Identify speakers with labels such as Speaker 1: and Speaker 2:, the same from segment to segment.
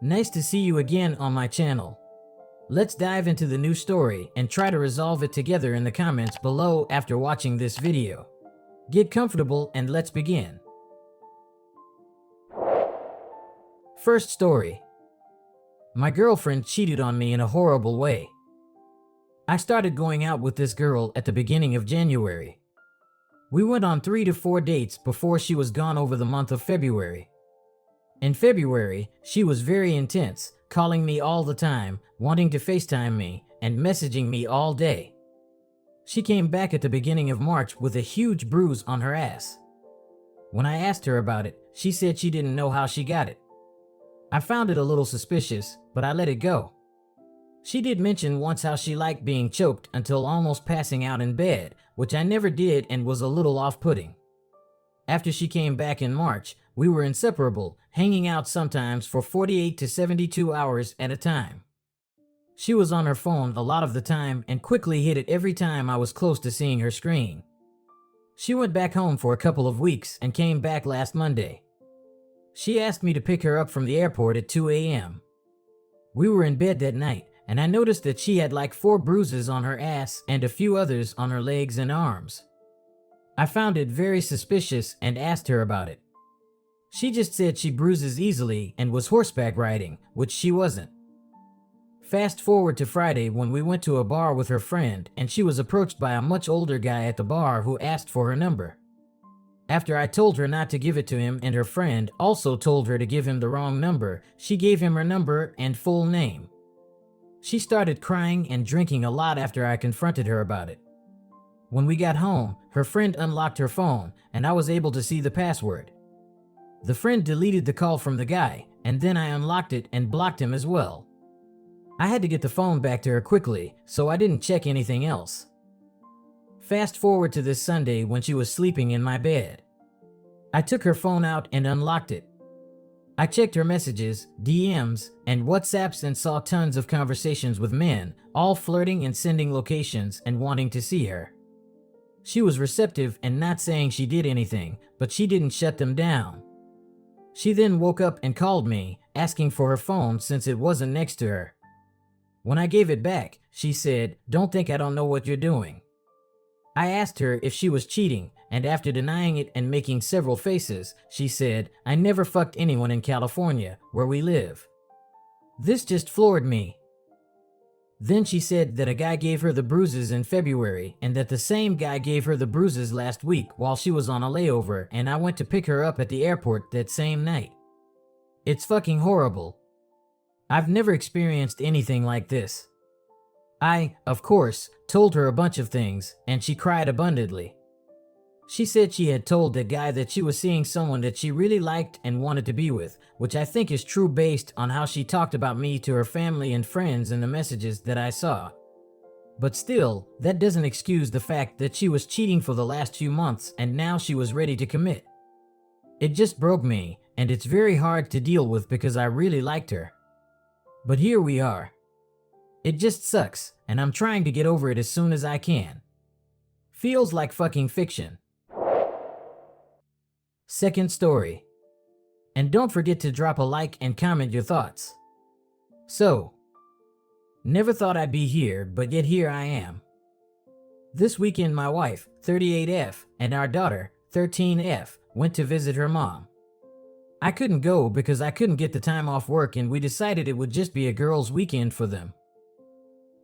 Speaker 1: Nice to see you again on my channel. Let's dive into the new story and try to resolve it together in the comments below after watching this video. Get comfortable and let's begin. First story. My girlfriend cheated on me in a horrible way. I started going out with this girl at the beginning of January. We went on 3 to 4 dates before she was gone over the month of February. In February, she was very intense, calling me all the time, wanting to FaceTime me, and messaging me all day. She came back at the beginning of March with a huge bruise on her ass. When I asked her about it, she said she didn't know how she got it. I found it a little suspicious, but I let it go. She did mention once how she liked being choked until almost passing out in bed, which I never did and was a little off-putting. After she came back in March, we were inseparable, hanging out sometimes for 48 to 72 hours at a time. She was on her phone a lot of the time and quickly hid it every time I was close to seeing her screen. She went back home for a couple of weeks and came back last Monday. She asked me to pick her up from the airport at 2 a.m. We were in bed that night, and I noticed that she had like 4 bruises on her ass and a few others on her legs and arms. I found it very suspicious and asked her about it. She just said she bruises easily and was horseback riding, which she wasn't. Fast forward to Friday when we went to a bar with her friend and she was approached by a much older guy at the bar who asked for her number. After I told her not to give it to him and her friend also told her to give him the wrong number, she gave him her number and full name. She started crying and drinking a lot after I confronted her about it. When we got home, her friend unlocked her phone and I was able to see the password. The friend deleted the call from the guy, and then I unlocked it and blocked him as well. I had to get the phone back to her quickly, so I didn't check anything else. Fast forward to this Sunday when she was sleeping in my bed. I took her phone out and unlocked it. I checked her messages, DMs, and WhatsApps and saw tons of conversations with men, all flirting and sending locations and wanting to see her. She was receptive and not saying she did anything, but she didn't shut them down. She then woke up and called me, asking for her phone since it wasn't next to her. When I gave it back, she said, "Don't think I don't know what you're doing." I asked her if she was cheating, and after denying it and making several faces, she said, "I never fucked anyone in California, where we live." This just floored me. Then she said that a guy gave her the bruises in February and that the same guy gave her the bruises last week while she was on a layover and I went to pick her up at the airport that same night. It's fucking horrible. I've never experienced anything like this. I, of course, told her a bunch of things and she cried abundantly. She said she had told that guy that she was seeing someone that she really liked and wanted to be with, which I think is true based on how she talked about me to her family and friends in the messages that I saw. But still, that doesn't excuse the fact that she was cheating for the last few months and now she was ready to commit. It just broke me, and it's very hard to deal with because I really liked her. But here we are. It just sucks, and I'm trying to get over it as soon as I can. Feels like fucking fiction. Second story. And don't forget to drop a like and comment your thoughts. So, never thought I'd be here, but yet here I am. This weekend my wife, 38F, and our daughter, 13F, went to visit her mom. I couldn't go because I couldn't get the time off work and we decided it would just be a girls' weekend for them.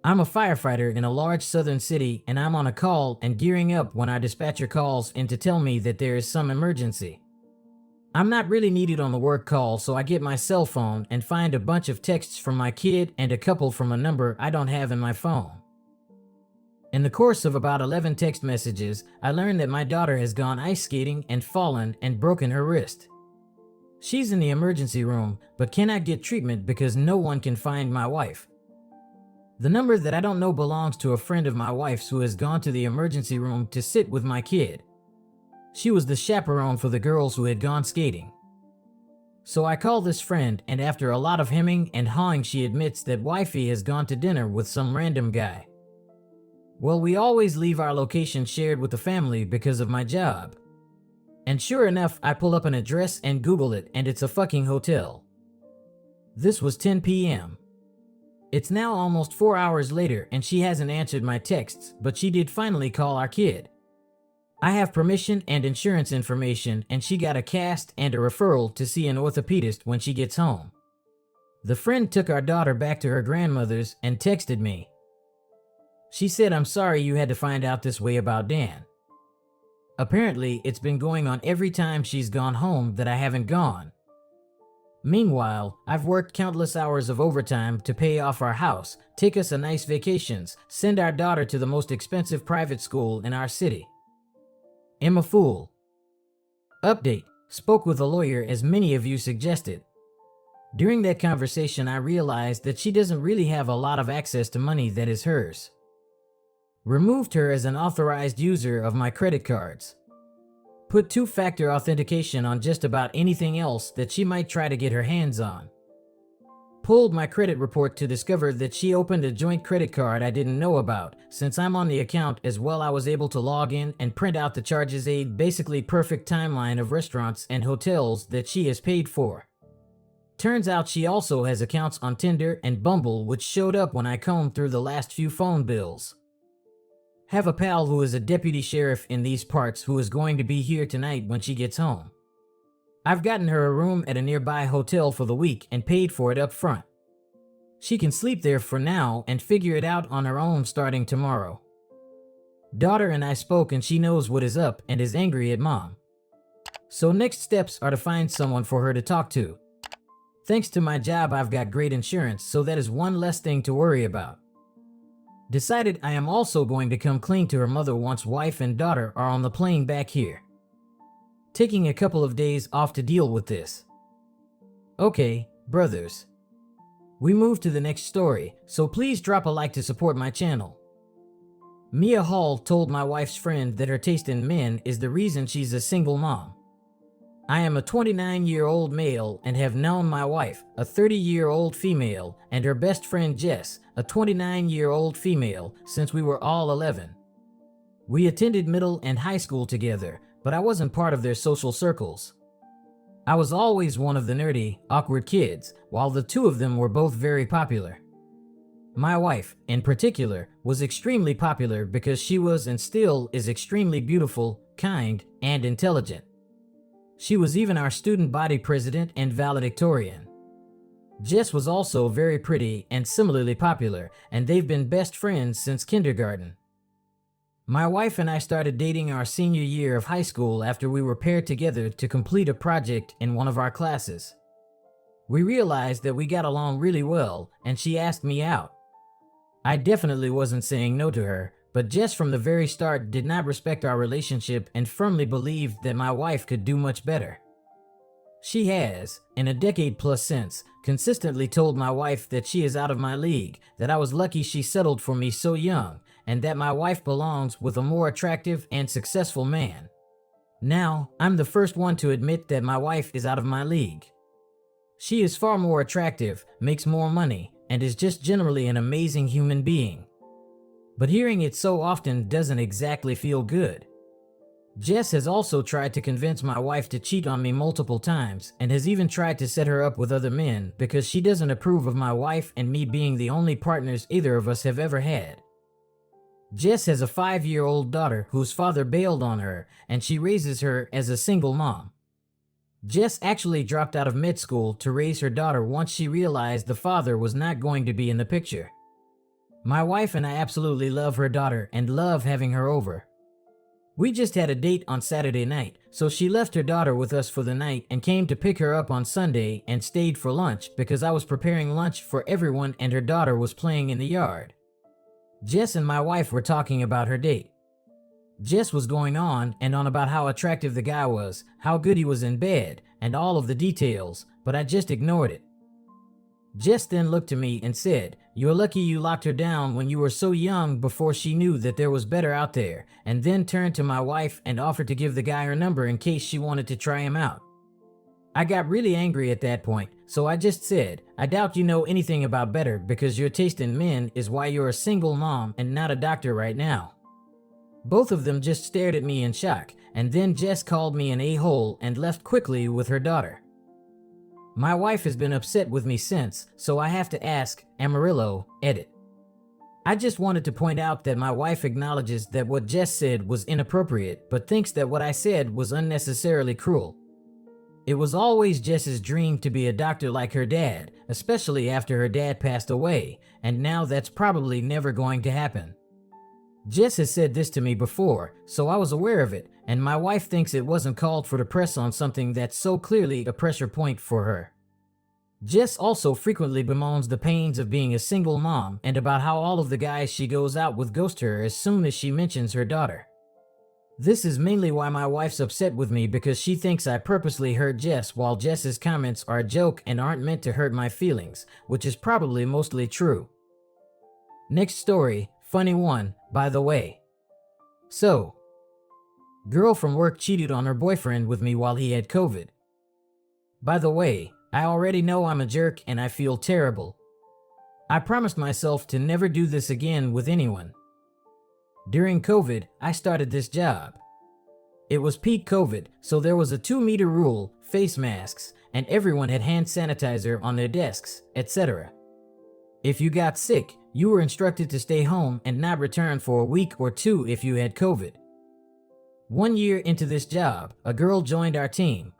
Speaker 1: I'm a firefighter in a large southern city and I'm on a call and gearing up when our dispatcher calls in to tell me that there is some emergency. I'm not really needed on the work call, so I get my cell phone and find a bunch of texts from my kid and a couple from a number I don't have in my phone. In the course of about 11 text messages, I learned that my daughter has gone ice skating and fallen and broken her wrist. She's in the emergency room, but cannot get treatment because no one can find my wife. The number that I don't know belongs to a friend of my wife's who has gone to the emergency room to sit with my kid. She was the chaperone for the girls who had gone skating. So I call this friend, and after a lot of hemming and hawing she admits that wifey has gone to dinner with some random guy. Well, we always leave our location shared with the family because of my job. And sure enough, I pull up an address and Google it, and it's a fucking hotel. This was 10 p.m. It's now almost 4 hours later and she hasn't answered my texts, but she did finally call our kid. I have permission and insurance information, and she got a cast and a referral to see an orthopedist when she gets home. The friend took our daughter back to her grandmother's and texted me. She said, "I'm sorry you had to find out this way about Dan. Apparently, it's been going on every time she's gone home that I haven't gone. Meanwhile, I've worked countless hours of overtime to pay off our house, take us a nice vacations, send our daughter to the most expensive private school in our city. Am a fool." Update: spoke with a lawyer as many of you suggested. During that conversation, I realized that she doesn't really have a lot of access to money that is hers. Removed her as an authorized user of my credit cards. Put two-factor authentication on just about anything else that she might try to get her hands on. Pulled my credit report to discover that she opened a joint credit card I didn't know about. Since I'm on the account as well, I was able to log in and print out the charges, a basically perfect timeline of restaurants and hotels that she has paid for. Turns out she also has accounts on Tinder and Bumble, which showed up when I combed through the last few phone bills. Have a pal who is a deputy sheriff in these parts who is going to be here tonight when she gets home. I've gotten her a room at a nearby hotel for the week and paid for it up front. She can sleep there for now and figure it out on her own starting tomorrow. Daughter and I spoke and she knows what is up and is angry at mom. So next steps are to find someone for her to talk to. Thanks to my job, I've got great insurance, so that is one less thing to worry about. Decided I am also going to come clean to her mother once wife and daughter are on the plane back here. Taking a couple of days off to deal with this. Okay, brothers. We move to the next story, so please drop a like to support my channel. Mia Hall told my wife's friend that her taste in men is the reason she's a single mom. I am a 29-year-old male and have known my wife, a 30-year-old female, and her best friend Jess, a 29-year-old female, since we were all 11. We attended middle and high school together, but I wasn't part of their social circles. I was always one of the nerdy, awkward kids, while the two of them were both very popular. My wife, in particular, was extremely popular because she was and still is extremely beautiful, kind, and intelligent. She was even our student body president and valedictorian. Jess was also very pretty and similarly popular, and they've been best friends since kindergarten. My wife and I started dating our senior year of high school after we were paired together to complete a project in one of our classes. We realized that we got along really well, and she asked me out. I definitely wasn't saying no to her, but Jess from the very start did not respect our relationship and firmly believed that my wife could do much better. She has, in a decade plus since, consistently told my wife that she is out of my league, that I was lucky she settled for me so young, and that my wife belongs with a more attractive and successful man. Now, I'm the first one to admit that my wife is out of my league. She is far more attractive, makes more money, and is just generally an amazing human being. But hearing it so often doesn't exactly feel good. Jess has also tried to convince my wife to cheat on me multiple times and has even tried to set her up with other men because she doesn't approve of my wife and me being the only partners either of us have ever had. Jess has a 5-year-old daughter whose father bailed on her, and she raises her as a single mom. Jess actually dropped out of med school to raise her daughter once she realized the father was not going to be in the picture. My wife and I absolutely love her daughter and love having her over. We just had a date on Saturday night, so she left her daughter with us for the night and came to pick her up on Sunday and stayed for lunch because I was preparing lunch for everyone and her daughter was playing in the yard. Jess and my wife were talking about her date. Jess was going on and on about how attractive the guy was, how good he was in bed, and all of the details, but I just ignored it. Jess then looked to me and said, "You're lucky you locked her down when you were so young before she knew that there was better out there," and then turned to my wife and offered to give the guy her number in case she wanted to try him out. I got really angry at that point, so I just said, "I doubt you know anything about better because your taste in men is why you're a single mom and not a doctor right now." Both of them just stared at me in shock, and then Jess called me an a-hole and left quickly with her daughter. My wife has been upset with me since, so I have to ask, Amarillo, edit. I just wanted to point out that my wife acknowledges that what Jess said was inappropriate, but thinks that what I said was unnecessarily cruel. It was always Jess's dream to be a doctor like her dad, especially after her dad passed away, and now that's probably never going to happen. Jess has said this to me before, so I was aware of it, and my wife thinks it wasn't called for to press on something that's so clearly a pressure point for her. Jess also frequently bemoans the pains of being a single mom and about how all of the guys she goes out with ghost her as soon as she mentions her daughter. This is mainly why my wife's upset with me, because she thinks I purposely hurt Jess, while Jess's comments are a joke and aren't meant to hurt my feelings, which is probably mostly true. Next story, funny one, by the way. So, girl from work cheated on her boyfriend with me while he had COVID. By the way, I already know I'm a jerk and I feel terrible. I promised myself to never do this again with anyone. During COVID, I started this job. It was peak COVID, so there was a 2-meter rule, face masks, and everyone had hand sanitizer on their desks, etc. If you got sick, you were instructed to stay home and not return for a week or 2 if you had COVID. 1 year into this job, a girl joined our team.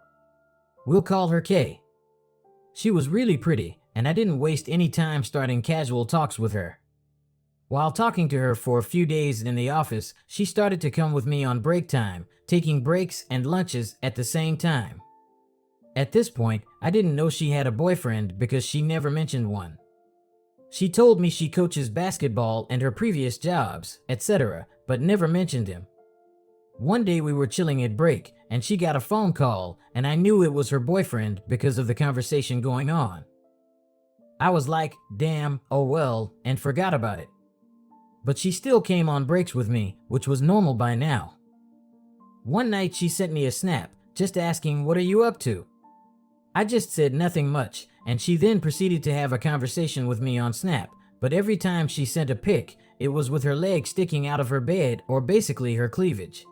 Speaker 1: We'll call her Kay. She was really pretty, and I didn't waste any time starting casual talks with her. While talking to her for a few days in the office, she started to come with me on break time, taking breaks and lunches at the same time. At this point, I didn't know she had a boyfriend because she never mentioned one. She told me she coaches basketball and her previous jobs, etc., but never mentioned him. One day we were chilling at break, and she got a phone call, and I knew it was her boyfriend because of the conversation going on. I was like, damn, oh well, and forgot about it. But she still came on breaks with me, which was normal by now. One night she sent me a snap, just asking, what are you up to? I just said nothing much, and she then proceeded to have a conversation with me on Snap, but every time she sent a pic, it was with her leg sticking out of her bed, or basically her cleavage.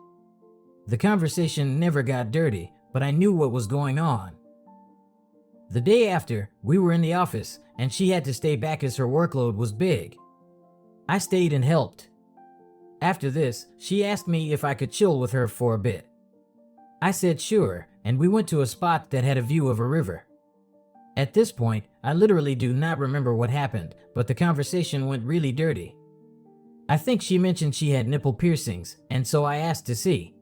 Speaker 1: The conversation never got dirty, but I knew what was going on. The day after, we were in the office, and she had to stay back as her workload was big. I stayed and helped. After this, she asked me if I could chill with her for a bit. I said sure, and we went to a spot that had a view of a river. At this point, I literally do not remember what happened, but the conversation went really dirty. I think she mentioned she had nipple piercings, and so I asked to see.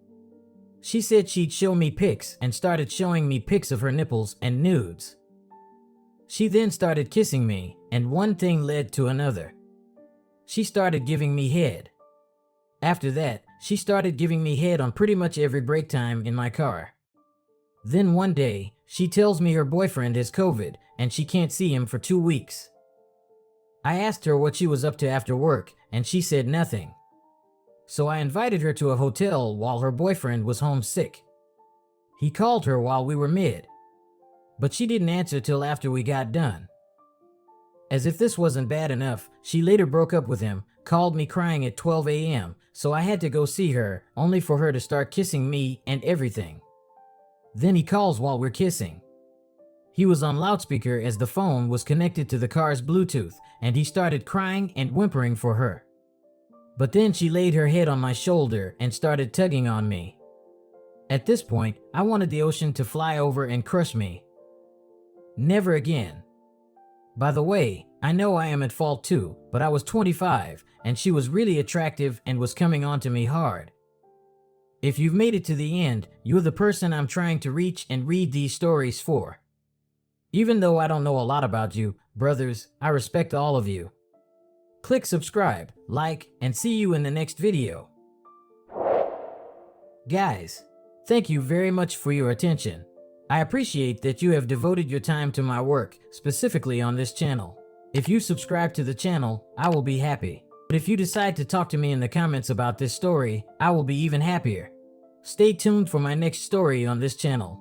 Speaker 1: She said she'd show me pics and started showing me pics of her nipples and nudes. She then started kissing me, and one thing led to another. She started giving me head. After that, she started giving me head on pretty much every break time in my car. Then one day, she tells me her boyfriend has COVID and she can't see him for 2 weeks. I asked her what she was up to after work, and she said nothing. So I invited her to a hotel while her boyfriend was home sick. He called her while we were mid, but she didn't answer till after we got done. As if this wasn't bad enough, she later broke up with him, called me crying at 12 a.m., so I had to go see her, only for her to start kissing me and everything. Then he calls while we're kissing. He was on loudspeaker as the phone was connected to the car's Bluetooth, and he started crying and whimpering for her. But then she laid her head on my shoulder and started tugging on me. At this point, I wanted the ocean to fly over and crush me. Never again. By the way, I know I am at fault too, but I was 25, and she was really attractive and was coming on to me hard. If you've made it to the end, you're the person I'm trying to reach and read these stories for. Even though I don't know a lot about you, brothers, I respect all of you. Click subscribe, like, and see you in the next video. Guys, thank you very much for your attention. I appreciate that you have devoted your time to my work, specifically on this channel. If you subscribe to the channel, I will be happy. But if you decide to talk to me in the comments about this story, I will be even happier. Stay tuned for my next story on this channel.